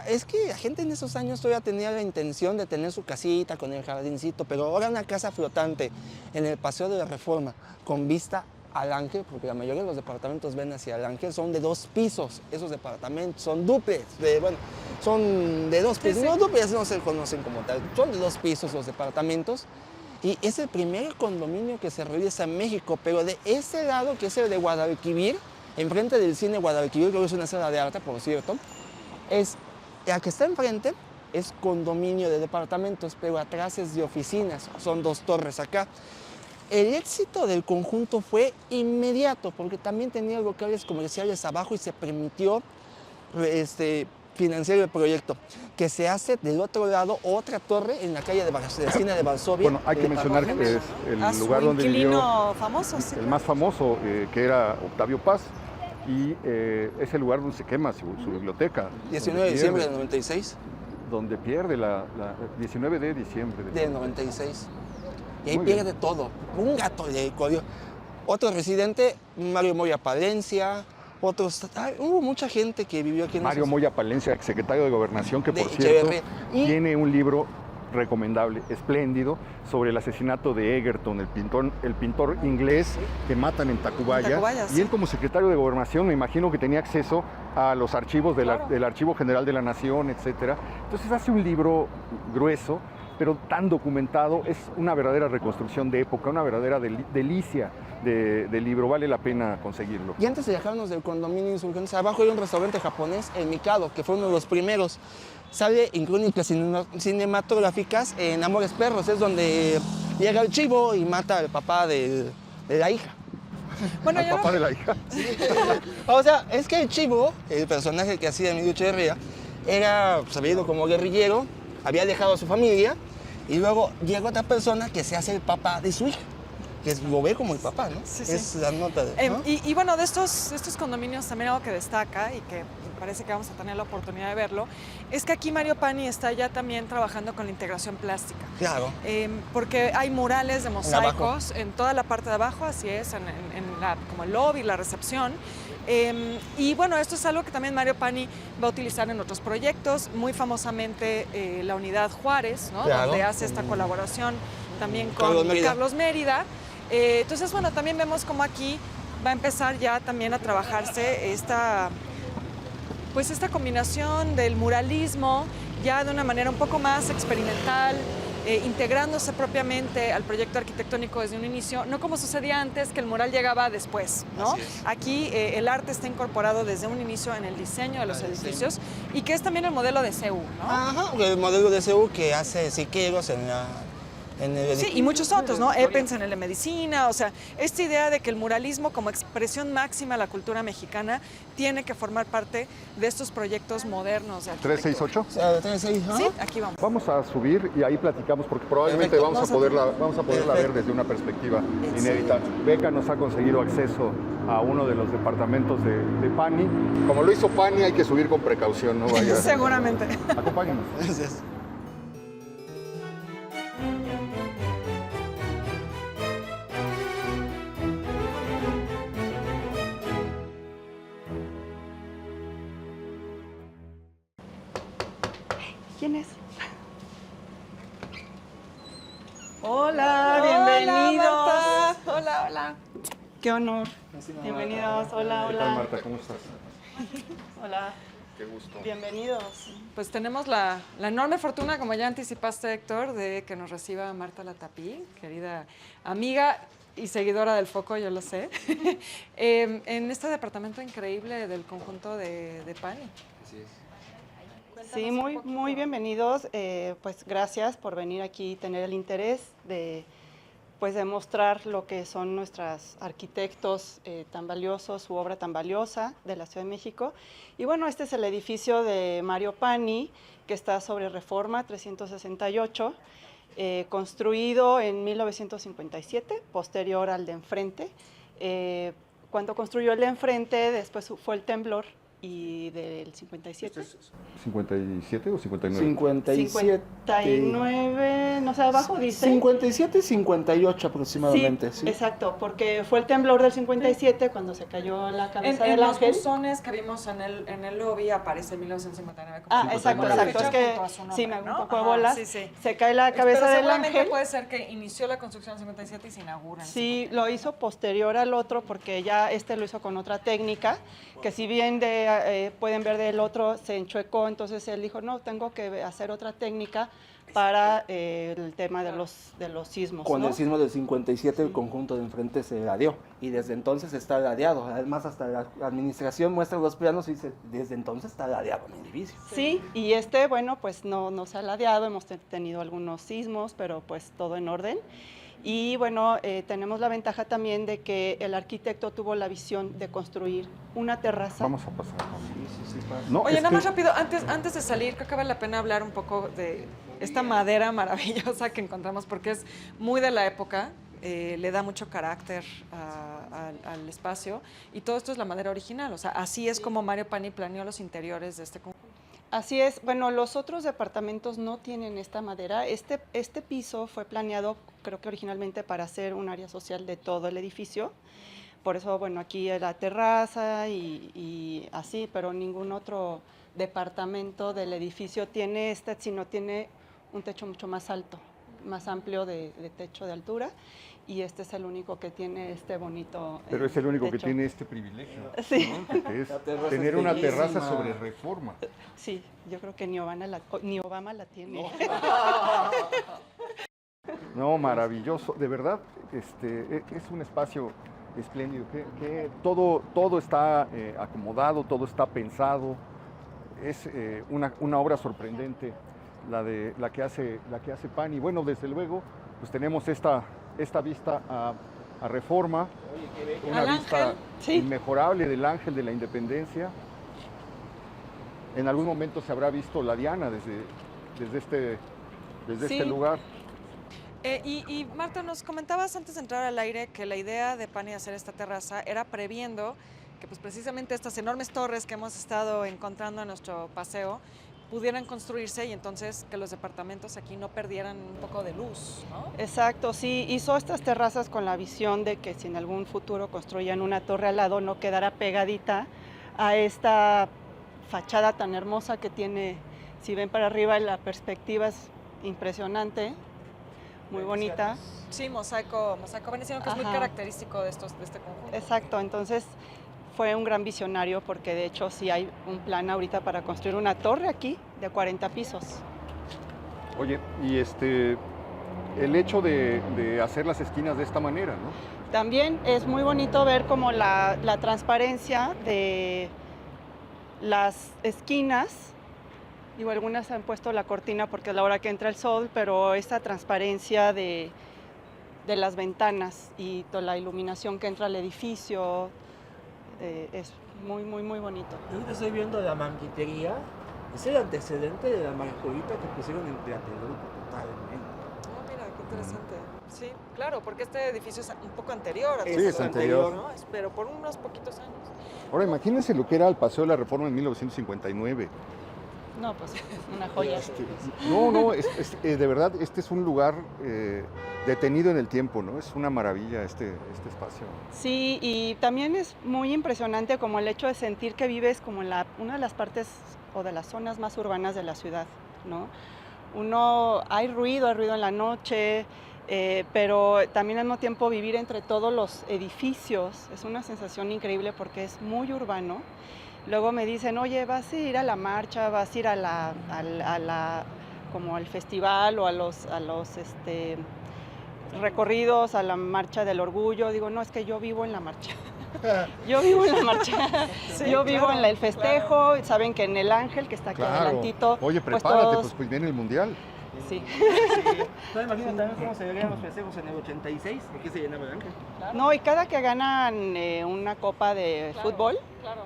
Es que la gente en esos años todavía tenía la intención de tener su casita con el jardincito, pero ahora una casa flotante en el Paseo de la Reforma con vista al Ángel, porque la mayoría de los departamentos ven hacia el Ángel, son de 2 pisos. Esos departamentos son dúplex, son de 2 pisos. sí. No, dúplex no se conocen como tal, son de 2 pisos los departamentos. Y es el primer condominio que se realiza en México, pero de ese lado, que es el de Guadalquivir, enfrente del cine Guadalquivir, creo que es una sala de arte, por cierto, la que está enfrente es condominio de departamentos, pero atrás es de oficinas, son 2 torres acá. El éxito del conjunto fue inmediato, porque también tenía locales comerciales abajo y se permitió financiar el proyecto, que se hace del otro lado otra torre en la calle de la esquina de Varsovia. Bueno, hay que mencionar que es A el su lugar donde vivió inquilino famoso, sí. el más famoso, que era Octavio Paz, y es el lugar donde se quema su biblioteca. 19 de diciembre del 96. Donde pierde 19 de diciembre. Del 96. Y ahí Muy pierde todo. Un gato le corrió. Otro residente, Mario Moya Palencia, hubo mucha gente que vivió aquí en Mario esos- Moya Palencia, exsecretario de Gobernación, que De por cierto Echeverría. Y- tiene un libro recomendable, espléndido, sobre el asesinato de Egerton, el pintor inglés que matan en Tacubaya. En Tacubaya, Y sí. él, como secretario de Gobernación, me imagino que tenía acceso a los archivos Claro. del Archivo General de la Nación, etcétera. Entonces hace un libro grueso, pero tan documentado. Es una verdadera reconstrucción de época, una verdadera delicia de libro. Vale la pena conseguirlo. Y antes de dejarnos del condominio Insurgentes, abajo hay un restaurante japonés, el Mikado, que fue uno de los primeros. Sale en crónicas cinematográficas en Amores Perros, es donde llega el chivo y mata al papá de la hija. Bueno, Al yo papá de la hija. O sea, es que el chivo, el personaje que hacía Emilio Echeverría, era sabido como guerrillero, había dejado a su familia y luego llega otra persona que se hace el papá de su hija, que lo ve como el papá, ¿no? Sí, sí. Es la nota de... ¿no? Y bueno, de estos condominios también algo que destaca y que parece que vamos a tener la oportunidad de verlo, es que aquí Mario Pani está ya también trabajando con la integración plástica. Claro. Porque hay murales de abajo. mosaicos en toda la parte de abajo, así es, como el lobby, la recepción. Y bueno, esto es algo que también Mario Pani va a utilizar en otros proyectos, muy famosamente la unidad Juárez, ¿no? Claro. Donde hace esta colaboración también con Carlos Mérida. Carlos Mérida. Entonces, bueno, también vemos como aquí va a empezar ya también a trabajarse esta combinación del muralismo ya de una manera un poco más experimental, integrándose propiamente al proyecto arquitectónico desde un inicio, no como sucedía antes, que el mural llegaba después, ¿no? Aquí el arte está incorporado desde un inicio en el diseño de los edificios y que es también el modelo de CEU, ¿no? Ajá, el modelo de CEU que hace Siqueiros en el Sí, y muchos otros, ¿no? Eppens en el de medicina, o sea, esta idea de que el muralismo como expresión máxima de la cultura mexicana tiene que formar parte de estos proyectos modernos de arquitectura. 368. Sí, aquí vamos. Vamos a subir y ahí platicamos porque probablemente Perfecto. vamos a poderla ver desde una perspectiva inédita. Beca nos ha conseguido acceso a uno de los departamentos de Pani. Como lo hizo Pani, hay que subir con precaución, no vaya. Seguramente. Acompáñenos. Gracias. ¿Quién es? Hola, bienvenidos. Hola, Marta. Hola, hola. Qué honor. Bienvenidos. Hola, ¿Qué tal, hola. Marta? ¿Cómo estás? Hola. Qué gusto. Bienvenidos. Pues tenemos la enorme fortuna, como ya anticipaste, Héctor, de que nos reciba Marta Latapí, querida amiga y seguidora del Foco, yo lo sé, en este departamento increíble del conjunto de Pani. Así es. Sí, muy bienvenidos. Pues gracias por venir aquí y tener el interés de pues demostrar lo que son nuestros arquitectos tan valiosos, su obra tan valiosa de la Ciudad de México. Y bueno, este es el edificio de Mario Pani, que está sobre Reforma 368, construido en 1957, posterior al de enfrente. Cuando construyó el de enfrente, después fue el temblor y del 57. ¿57 o 59? 57. 59, no sé, abajo dice. 57 y 58 aproximadamente, sí. Exacto, porque fue el temblor del 57 cuando se cayó la cabeza En del los ángel. buzones que vimos en el lobby aparece 1959. como Ah, exacto, una exacto. fecha Es que junto a su nombre, sí, me hago ¿no? un poco de Ajá, bolas. sí, sí. Se cae la cabeza Pero del seguramente ángel. puede ser que inició la construcción en 57 y se inaugura. en Sí, lo hizo posterior al otro porque ya lo hizo con otra técnica, que si bien pueden ver del otro se enchuecó, entonces él dijo, no, tengo que hacer otra técnica para el tema de los sismos. Con ¿no? el sismo del 57 el conjunto de enfrente se ladeó y desde entonces está ladeado. Además hasta la administración muestra los planos y dice, desde entonces está ladeado mi edificio. Sí, y bueno, pues no se ha ladeado, hemos tenido algunos sismos, pero pues todo en orden. Y bueno, tenemos la ventaja también de que el arquitecto tuvo la visión de construir una terraza. Vamos a pasar. Sí, No, Oye, es nada que- más rápido, antes de salir, creo que vale la pena hablar un poco de esta madera maravillosa que encontramos, porque es muy de la época, le da mucho carácter al espacio, y todo esto es la madera original, o sea, así es como Mario Pani planeó los interiores de este conjunto. Así es, bueno, los otros departamentos no tienen esta madera. Este piso fue planeado, creo que originalmente para hacer un área social de todo el edificio. Por eso, bueno, aquí la terraza y así, pero ningún otro departamento del edificio tiene sino tiene un techo mucho más alto, más amplio de techo de altura. Y este es el único que tiene este bonito Pero es el único que techo. tiene este privilegio, Sí. ¿no? Que es La terraza tener es una bellísima. terraza sobre Reforma. Sí, yo creo que ni Obama la tiene. No, maravilloso, de verdad, es un espacio espléndido, que todo está acomodado, todo está pensado, es una obra sorprendente la que hace Pani. Bueno, desde luego, pues tenemos esta vista a Reforma, una Al vista ángel. Sí. inmejorable del Ángel de la Independencia. En algún momento se habrá visto la Diana desde Sí. este lugar. Y Marta, nos comentabas antes de entrar al aire que la idea de Pani hacer esta terraza era previendo que pues precisamente estas enormes torres que hemos estado encontrando en nuestro paseo pudieran construirse y entonces que los departamentos aquí no perdieran un poco de luz, ¿no? Exacto, sí, hizo estas terrazas con la visión de que si en algún futuro construían una torre al lado no quedara pegadita a esta fachada tan hermosa que tiene. Si ven para arriba la perspectiva es impresionante, muy bonita. Sí, mosaico veneciano, que es muy Ajá. característico de este conjunto. Exacto, entonces fue un gran visionario porque de hecho sí hay un plan ahorita para construir una torre aquí de 40 pisos. Oye, y el hecho de hacer las esquinas de esta manera, ¿no? También es muy bonito ver como la transparencia de las esquinas. Digo, algunas han puesto la cortina porque es la hora que entra el sol, pero esta transparencia de las ventanas y toda la iluminación que entra al edificio es muy, muy, muy bonito. Yo ahorita estoy viendo la manguitería. Es el antecedente de la marcolita que pusieron en Tlatelolco totalmente. Ah, mira, qué interesante. Sí, claro, porque este edificio es un poco anterior a Sí, todo es esto, anterior. ¿no? Pero por unos poquitos años. Ahora imagínense lo que era el Paseo de la Reforma en 1959. No, pues una joya. No, de verdad, este es un lugar detenido en el tiempo, ¿no? Es una maravilla este espacio. Sí, y también es muy impresionante como el hecho de sentir que vives como en una de las partes o de las zonas más urbanas de la ciudad, ¿no? Hay ruido en la noche, pero también al mismo tiempo vivir entre todos los edificios es una sensación increíble porque es muy urbano. Luego me dicen, oye, ¿vas a ir a la marcha? ¿Vas a ir como al festival o a los recorridos, a la marcha del orgullo? Digo, no, es que yo vivo en la marcha. Yo vivo en la marcha. Sí, Yo vivo claro, en el festejo. Claro. Saben que en el Ángel, que está aquí adelantito. Oye, pues prepárate, pues viene el Mundial. Sí. ¿No imaginas también cómo se verían los festejos en el 86? Aquí se llenaba el Ángel. Claro. No, y cada que ganan una copa de fútbol,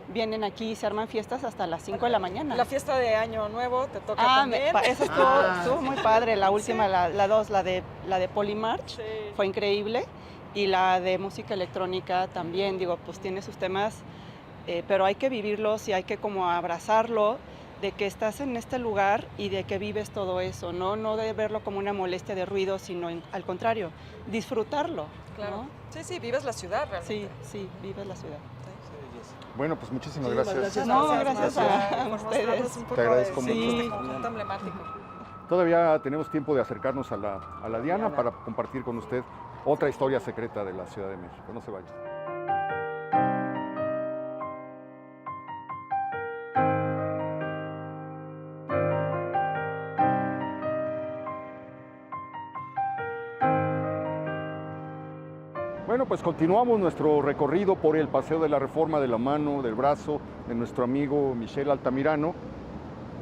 vienen aquí y se arman fiestas hasta las 5 de la mañana. La fiesta de Año Nuevo te toca también. Esa estuvo muy padre, la última, sí. la 2, la de Polymarch, sí. Fue increíble. Y la de música electrónica también, digo, pues tiene sus temas, pero hay que vivirlos y hay que como abrazarlo, de que estás en este lugar y de que vives todo eso, no de verlo como una molestia de ruido, sino al contrario, disfrutarlo. Claro. ¿No? Sí, vives la ciudad realmente. Sí, vives la ciudad. Bueno, pues muchísimas gracias. No, gracias a ustedes. Un poco te agradezco de, mucho. Este conjunto emblemático. Todavía tenemos tiempo de acercarnos a la Diana para compartir con usted otra historia secreta de la Ciudad de México. No se vaya. Bueno, pues continuamos nuestro recorrido por el Paseo de la Reforma de la mano, del brazo de nuestro amigo Michel Altamirano.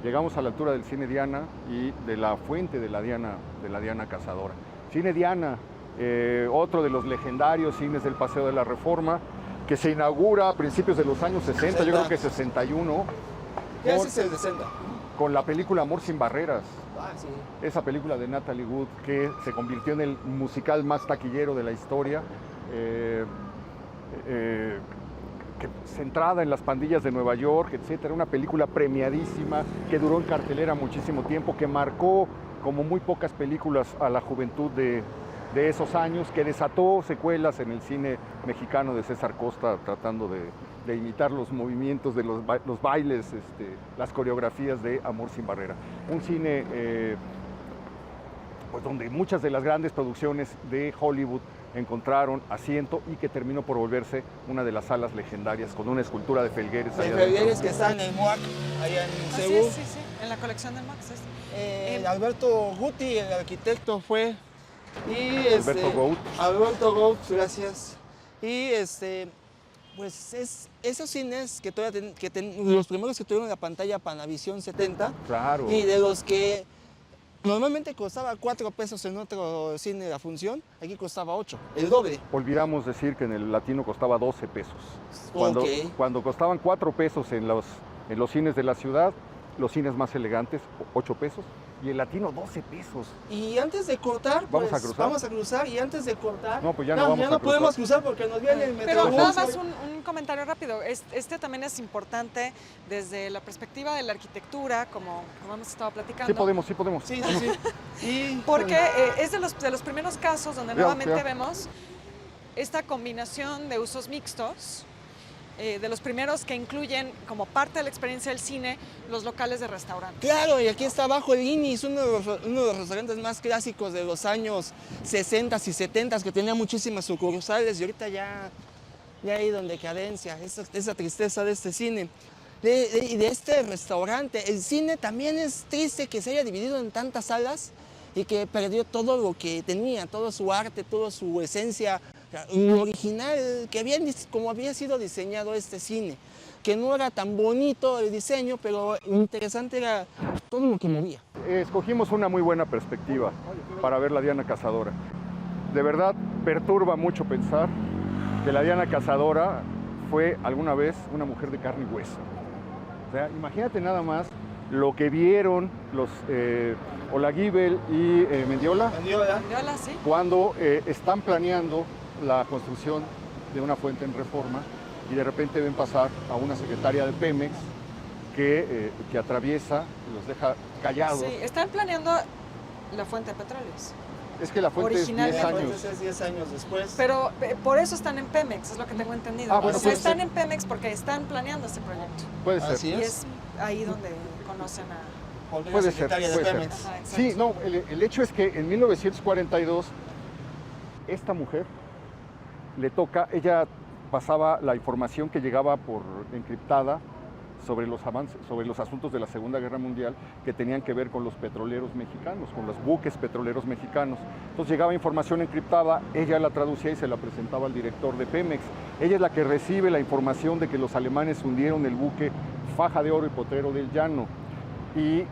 Llegamos a la altura del Cine Diana y de la fuente de la Diana Cazadora. Cine Diana, otro de los legendarios cines del Paseo de la Reforma, que se inaugura a principios de los años 60, yo creo que 61. ¿Qué es el 60? Con la película Amor sin Barreras. Ah, sí. Esa película de Natalie Wood que se convirtió en el musical más taquillero de la historia. Centrada en las pandillas de Nueva York, etcétera, una película premiadísima que duró en cartelera muchísimo tiempo, que marcó como muy pocas películas a la juventud de esos años, que desató secuelas en el cine mexicano de César Costa, tratando de imitar los movimientos de los bailes, las coreografías de Amor sin Barrera. Un cine pues donde muchas de las grandes producciones de Hollywood encontraron asiento y que terminó por volverse una de las salas legendarias con una escultura de Felgueres. De Felgueres que está en el MOAC, allá en Seúl. Sí, en la colección del MOAC. Alberto Guti, el arquitecto, fue. Y Alberto Gout. Alberto Gout, gracias. Y pues esos cines que todavía los primeros que tuvieron la pantalla Panavisión 70. Claro. Y de los que normalmente costaba 4 pesos en otro cine la función, aquí costaba 8, el doble. Olvidamos decir que en el Latino costaba 12 pesos. Cuando costaban 4 pesos en los cines de la ciudad, los cines más elegantes, 8 pesos, y el Latino 12 pesos. Y antes de cortar, pues vamos a cruzar, y antes de cortar, no, pues ya no podemos cruzar porque nos viene el metro. Pero nada más un comentario rápido, este también es importante desde la perspectiva de la arquitectura, como hemos estado platicando. Sí podemos. Sí. Porque es de los primeros casos donde nuevamente vemos esta combinación de usos mixtos, de los primeros que incluyen como parte de la experiencia del cine los locales de restaurantes. Claro, y aquí está abajo el Inis, uno de los restaurantes más clásicos de los años 60 y 70 que tenía muchísimas sucursales y ahorita ya ha ido en decadencia, esa tristeza de este cine. Y de este restaurante, el cine también es triste que se haya dividido en tantas salas y que perdió todo lo que tenía, todo su arte, toda su esencia, lo original como había sido diseñado este cine, que no era tan bonito el diseño, pero interesante era todo lo que movía. Escogimos una muy buena perspectiva para ver la Diana Cazadora. De verdad, perturba mucho pensar que la Diana Cazadora fue alguna vez una mujer de carne y hueso. O sea, imagínate nada más lo que vieron los Olaguibel y Mendiola Mendiola, sí. cuando están planeando la construcción de una fuente en Reforma y de repente ven pasar a una secretaria de Pemex que atraviesa, los deja callados. Sí, están planeando la fuente de petróleos. Es que la fuente es 10 Originalmente. años. Es 10 años después. Pero por eso están en Pemex, es lo que tengo entendido. Ah, bueno, o sea, puede están ser. en Pemex porque están planeando este proyecto. Puede ser. Así Y es. es ahí donde conocen a... Porque Puede era ser, secretaria de puede ser. Pemex. Ajá, exacto. Sí, no, el hecho es que en 1942 esta mujer le toca, ella pasaba la información que llegaba por encriptada sobre los avances, sobre los asuntos de la Segunda Guerra Mundial que tenían que ver con los petroleros mexicanos, con los buques petroleros mexicanos. Entonces llegaba información encriptada, ella la traducía y se la presentaba al director de Pemex. Ella es la que recibe la información de que los alemanes hundieron el buque Faja de Oro y Potrero del Llano y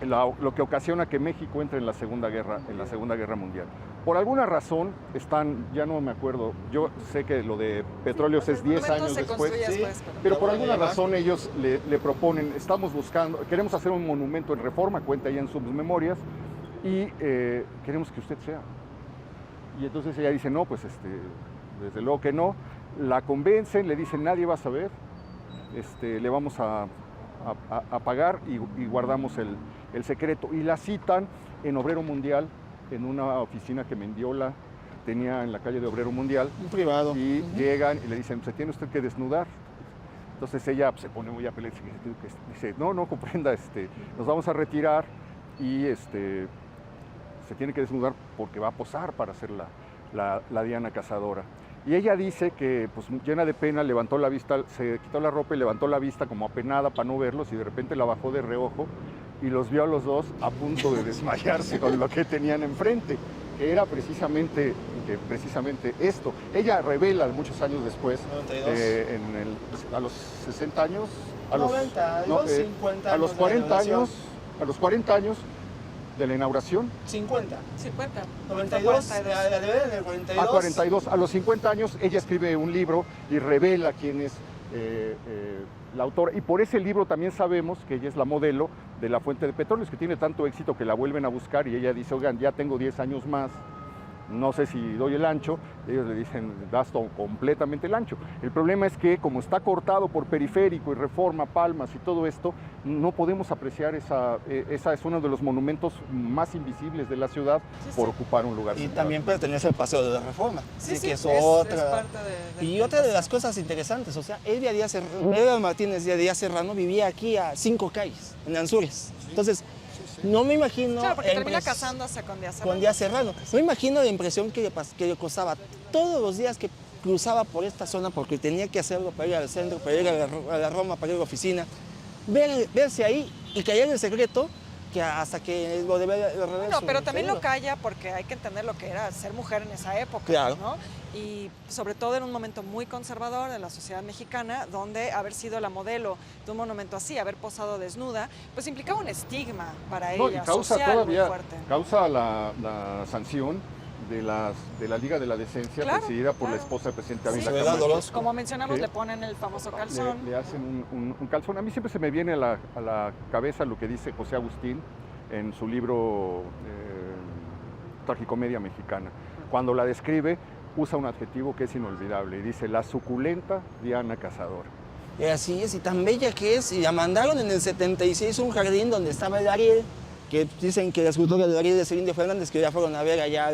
lo que ocasiona que México entre en la Segunda Guerra Mundial. Por alguna razón están, ya no me acuerdo, yo sé que lo de petróleos es 10 años se después, construye sí, después, pero por alguna razón ellos le proponen, estamos buscando, queremos hacer un monumento en Reforma, cuenta ella en sus memorias, y queremos que usted sea. Y entonces ella dice, no, pues desde luego que no. La convencen, le dicen, nadie va a saber, le vamos a pagar y guardamos el secreto. Y la citan en Obrero Mundial, en una oficina que Mendiola tenía en la calle de Obrero Mundial. Un privado. Y llegan y le dicen, se tiene usted que desnudar. Entonces ella se pone muy apelada y dice, no comprenda, nos vamos a retirar y se tiene que desnudar porque va a posar para hacer la Diana Cazadora. Y ella dice que, pues, llena de pena, levantó la vista, se quitó la ropa y levantó la vista como apenada para no verlos y de repente la bajó de reojo y los vio a los dos a punto de desmayarse con lo que tenían enfrente, que era precisamente esto. Ella revela muchos años después, 92. A los 60 años, 50 a los años 40 años de la inauguración. 50. 50. 92, la de en el 42. A 42, a los 50 años, ella escribe un libro y revela quién es la autora. Y por ese libro también sabemos que ella es la modelo de la fuente de petróleos, que tiene tanto éxito que la vuelven a buscar y ella dice, oigan, ya tengo 10 años más, no sé si doy el ancho. Ellos le dicen, das completamente el ancho. El problema es que como está cortado por Periférico y Reforma, Palmas y todo esto, no podemos apreciar esa es uno de los monumentos más invisibles de la ciudad por ocupar un lugar Y central. también pertenece al Paseo de la Reforma. Sí, Así que es es otra. parte de Y otra de las cosas interesantes, o sea, Elvia Martínez Díaz Serrano vivía aquí a 5 calles, en Anzures. Entonces, no me imagino... Claro, porque la termina impres- casándose con Díaz Serrano. con Díaz Serrano. No me imagino la impresión que le costaba todos los días que cruzaba por esta zona, porque tenía que hacerlo para ir al centro, para ir a la Roma, para ir a la oficina, verse ahí y caer en el secreto que hasta que lo debe revelar. No, pero también lo calla porque hay que entender lo que era ser mujer en esa época, Claro. ¿no? Y sobre todo en un momento muy conservador de la sociedad mexicana, donde haber sido la modelo de un monumento así, haber posado desnuda, pues implicaba un estigma para No, y ella, causa social todavía muy fuerte. causa la sanción de la Liga de la Decencia, Claro, presidida por la claro. esposa del presidente Sí. Ávila Soledad Camacho. Orozco. Como mencionamos, Sí. le ponen el famoso calzón. Le hacen un calzón. A mí siempre se me viene a la cabeza lo que dice José Agustín en su libro Tragicomedia Mexicana. Cuando la describe, usa un adjetivo que es inolvidable y dice la suculenta Diana Cazadora. Y así es, y tan bella que es. Y la mandaron en el 76 a un jardín donde estaba el Ariel, que dicen que la escultura del Ariel de Celine Fernández, que ya fueron a ver allá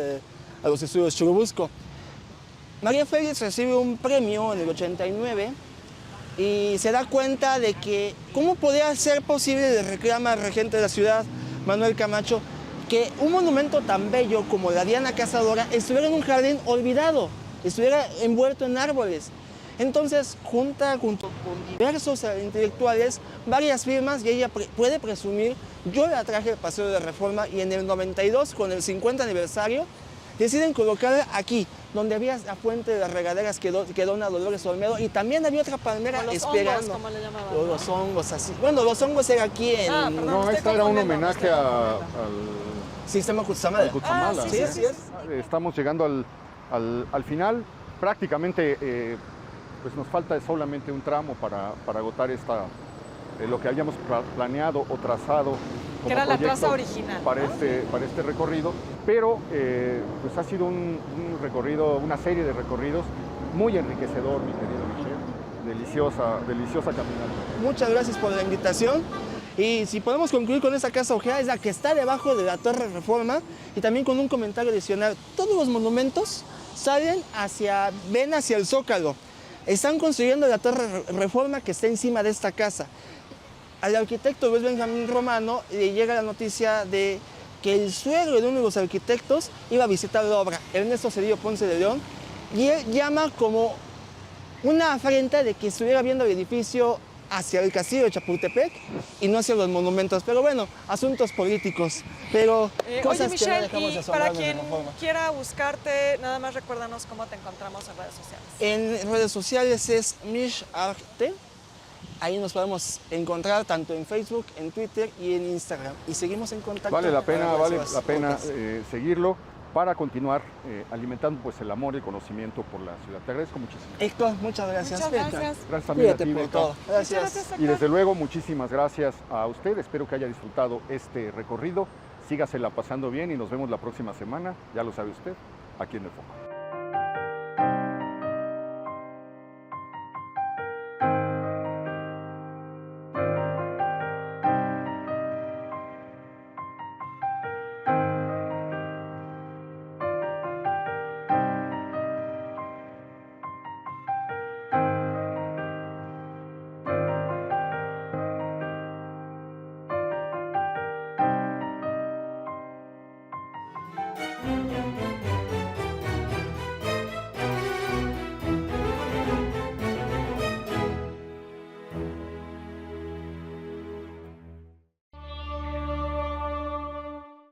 a los estudios Churubusco. María Félix recibe un premio en el 89 y se da cuenta de que cómo podía ser posible, le reclama al regente de la ciudad, Manuel Camacho, que un monumento tan bello como la Diana Cazadora estuviera en un jardín olvidado, estuviera envuelto en árboles. Entonces, junto con diversos intelectuales, varias firmas, y ella puede presumir, yo la traje al Paseo de la Reforma y en el 92, con el 50 aniversario, deciden colocarla aquí, donde había la fuente de las regaderas que dona Dolores Olmedo, y también había otra palmera Con los esperando. hongos, como le llamaban, O ¿no? los hongos, así. Bueno, los hongos era aquí en Perdón, No, estoy esta era un confundiendo, homenaje estoy al Sistema Cutzamala. Cutzamala. sí, sí. Estamos llegando al final. Prácticamente pues nos falta solamente un tramo para agotar lo que habíamos planeado o trazado como Que era la proyecto traza original, para, ¿no? para este recorrido, pero pues ha sido un recorrido, una serie de recorridos muy enriquecedor, mi querido Michelle. Deliciosa caminata. Muchas gracias por la invitación. Y si podemos concluir con esta casa ojea, es la que está debajo de la Torre Reforma, y también con un comentario adicional. Todos los monumentos ven hacia el Zócalo. Están construyendo la Torre Reforma que está encima de esta casa. Al arquitecto Luis Benjamín Romano le llega la noticia de que el suegro de uno de los arquitectos iba a visitar la obra, Ernesto Cedillo Ponce de León, y él llama como una afrenta de que estuviera viendo el edificio hacia el castillo de Chapultepec y no hacia los monumentos. Pero bueno, asuntos políticos, pero Oye, cosas que no Michelle, dejamos de y para asombrarnos de quien la Reforma. quiera buscarte, nada más recuérdanos cómo te encontramos en redes sociales. En redes sociales es Mish Arte. Ahí nos podemos encontrar tanto en Facebook, en Twitter y en Instagram. Y seguimos en contacto. Vale la pena, para nuestras podcasts. seguirlo para continuar alimentando pues el amor y el conocimiento por la ciudad. Te agradezco muchísimo. Héctor, muchas gracias. Muchas Beca. gracias. Gracias también a Cuídate ti, por Beca. todo. Gracias. Muchas gracias, Y desde luego, muchísimas gracias a usted. Espero que haya disfrutado este recorrido. Sígasela pasando bien y nos vemos la próxima semana. Ya lo sabe usted, aquí en El Foco.